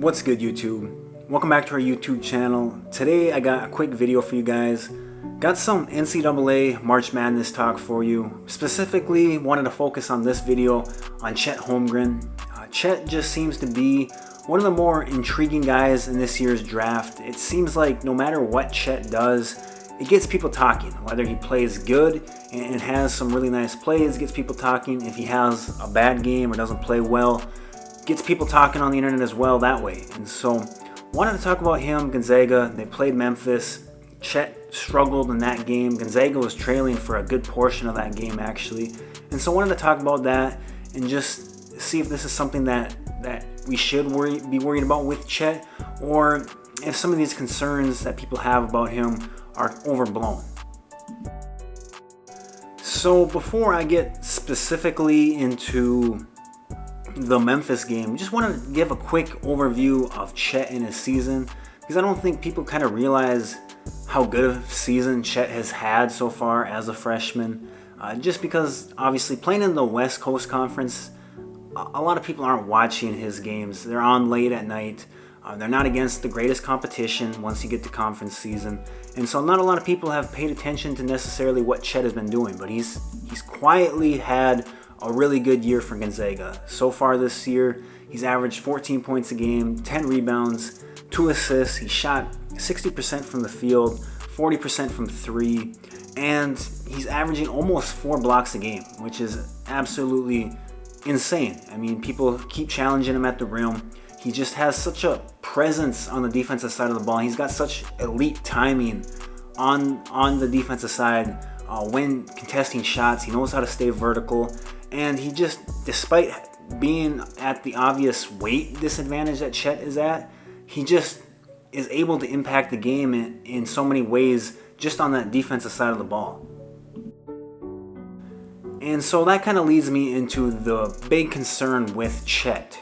What's good, YouTube? Welcome back to our YouTube channel. Today I got a quick video for you guys. Got some NCAA March Madness talk for you. Specifically wanted to focus on this video on Chet Holmgren. Chet just seems to be one of the more intriguing guys in this year's draft. It seems like no matter what Chet does, it gets people talking. Whether he plays good and has some really nice plays, gets people talking. If he has a bad game or doesn't play well, gets people talking on the internet as well that way. And so wanted to talk about him, Gonzaga. They played Memphis. Chet struggled in that game. Gonzaga was trailing for a good portion of that game actually. And so wanted to talk about that and just see if this is something that we should be worried about with Chet, or if some of these concerns that people have about him are overblown. So before I get specifically into the Memphis game, just want to give a quick overview of Chet in his season, because I don't think people kind of realize how good of a season Chet has had so far as a freshman. Just because obviously playing in the West Coast Conference, a lot of people aren't watching his games. They're on late at night. They're not against the greatest competition once you get to conference season. And so not a lot of people have paid attention to necessarily what Chet has been doing, but he's quietly had a really good year for Gonzaga. So far this year, he's averaged 14 points a game, 10 rebounds, 2 assists. He shot 60% from the field, 40% from three, and he's averaging almost 4 blocks a game, which is absolutely insane. I mean, people keep challenging him at the rim. He just has such a presence on the defensive side of the ball. He's got such elite timing on the defensive side when contesting shots. He knows how to stay vertical. And he just, despite being at the obvious weight disadvantage that Chet is at, he just is able to impact the game in so many ways just on that defensive side of the ball. And so that kind of leads me into the big concern with Chet,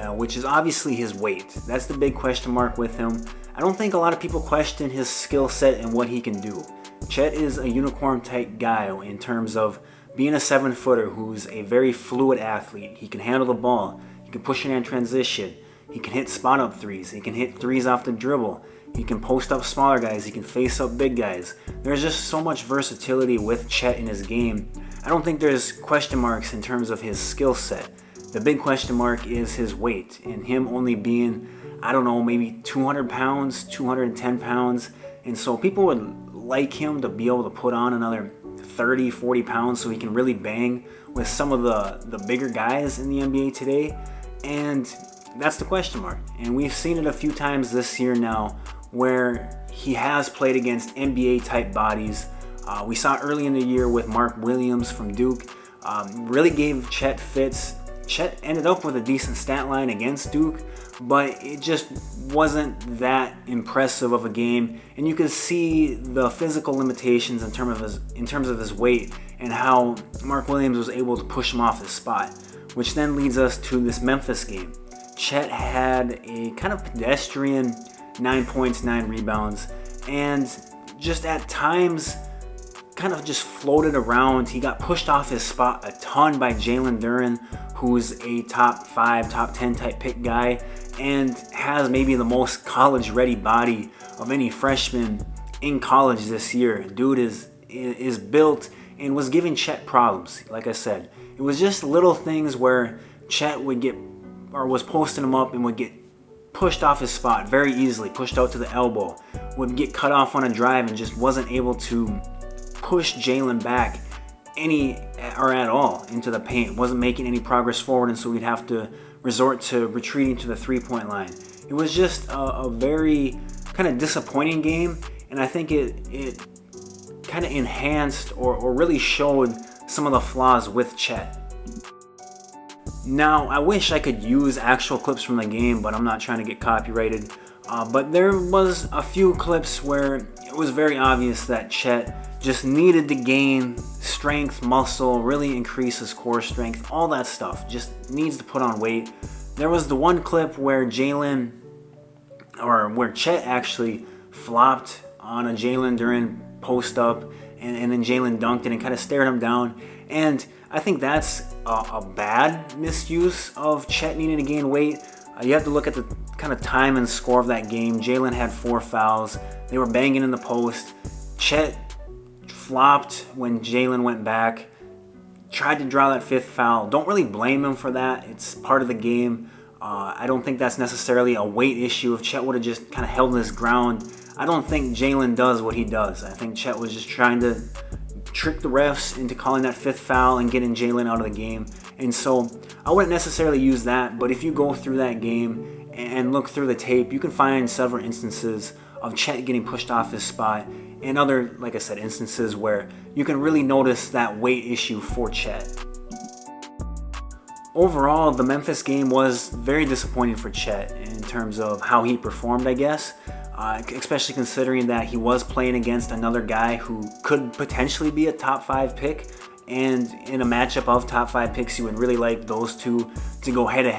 which is obviously his weight. That's the big question mark with him. I don't think a lot of people question his skill set and what he can do. Chet is a unicorn type guy in terms of being a 7-footer who's a very fluid athlete. He can handle the ball. He can push in and transition. He can hit spot-up threes. He can hit threes off the dribble. He can post up smaller guys. He can face up big guys. There's just so much versatility with Chet in his game. I don't think there's question marks in terms of his skill set. The big question mark is his weight, and him only being, I don't know, maybe 200 pounds, 210 pounds. And so people would like him to be able to put on another 30, 40 pounds so he can really bang with some of the bigger guys in the NBA today. And that's the question mark. And we've seen it a few times this year now where he has played against NBA type bodies. We saw early in the year with Mark Williams from Duke. Really gave Chet fits. Chet ended up with a decent stat line against Duke, but it just wasn't that impressive of a game. And you could see the physical limitations in terms of his weight and how Mark Williams was able to push him off his spot, which then leads us to this Memphis game. Chet had a kind of pedestrian 9 points, 9 rebounds, and just at times kind of just floated around. He got pushed off his spot a ton by Jalen Duren, who's a top 5, top 10 type pick guy and has maybe the most college-ready body of any freshman in college this year. Dude is built and was giving Chet problems. Like I said, it was just little things where Chet would get, or was posting him up and would get pushed off his spot very easily, pushed out to the elbow, would get cut off on a drive and just wasn't able to push Jalen back any or at all into the paint. Wasn't making any progress forward, and so we'd have to resort to retreating to the three-point line. It was just a very kind of disappointing game, and I think it kind of enhanced or really showed some of the flaws with Chet. Now, I wish I could use actual clips from the game, but I'm not trying to get copyrighted. But there was a few clips where it was very obvious that Chet just needed to gain strength, muscle, really increase his core strength, all that stuff. Just needs to put on weight. There was the one clip where Chet actually flopped on a Jalen Duren post up, and then Jalen dunked it and kind of stared him down. And I think that's a bad misuse of Chet needing to gain weight. You have to look at the kind of time and score of that game, Jalen had 4 fouls. They were banging in the post. Chet flopped when Jalen went back, tried to draw that 5th foul. Don't really blame him for that. It's part of the game. I don't think that's necessarily a weight issue. If Chet would have just kind of held his ground, I don't think Jalen does what he does. I think Chet was just trying to trick the refs into calling that 5th foul and getting Jalen out of the game. And so I wouldn't necessarily use that, but if you go through that game and look through the tape, you can find several instances of Chet getting pushed off his spot and other, like I said, instances where you can really notice that weight issue for Chet. Overall, the Memphis game was very disappointing for Chet in terms of how he performed, I guess. Especially considering that he was playing against another guy who could potentially be a top 5 pick. And in a matchup of top 5 picks, you would really like those two to go head to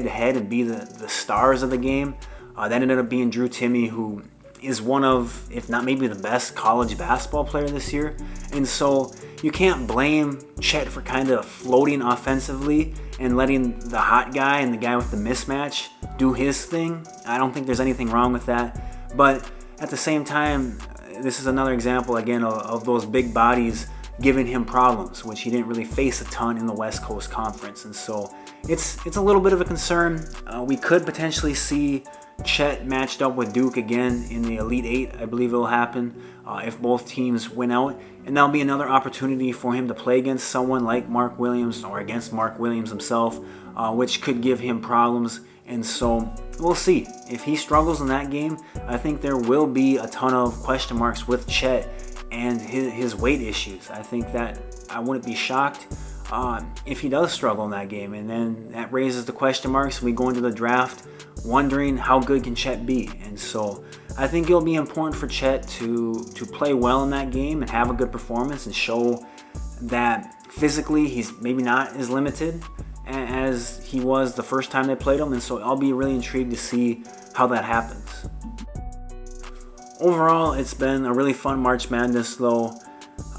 head and be the stars of the game. That ended up being Drew Timme, who is one of, if not maybe the best college basketball player this year. And so you can't blame Chet for kind of floating offensively and letting the hot guy and the guy with the mismatch do his thing. I don't think there's anything wrong with that. But at the same time, this is another example, again, of those big bodies giving him problems, which he didn't really face a ton in the West Coast Conference. And so it's a little bit of a concern. We could potentially see Chet matched up with Duke again in the Elite 8, I believe it will happen, if both teams win out. And that'll be another opportunity for him to play against someone like Mark Williams or against Mark Williams himself, which could give him problems. And so we'll see. If he struggles in that game, I think there will be a ton of question marks with Chet and his weight issues. I think that I wouldn't be shocked if he does struggle in that game. And then that raises the question marks. We go into the draft wondering how good can Chet be. And so I think it'll be important for Chet to play well in that game and have a good performance and show that physically he's maybe not as limited as he was the first time they played him. And so I'll be really intrigued to see how that happens. Overall, it's been a really fun March Madness though.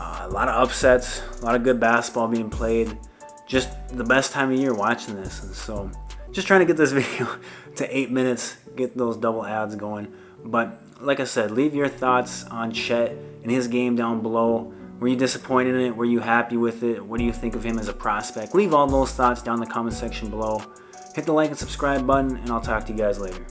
A lot of upsets, a lot of good basketball being played. Just the best time of year watching this. And so just trying to get this video to 8 minutes, get those double ads going. But like I said, leave your thoughts on Chet and his game down below. Were you disappointed in it? Were you happy with it? What do you think of him as a prospect? Leave all those thoughts down in the comment section below. Hit the like and subscribe button, and I'll talk to you guys later.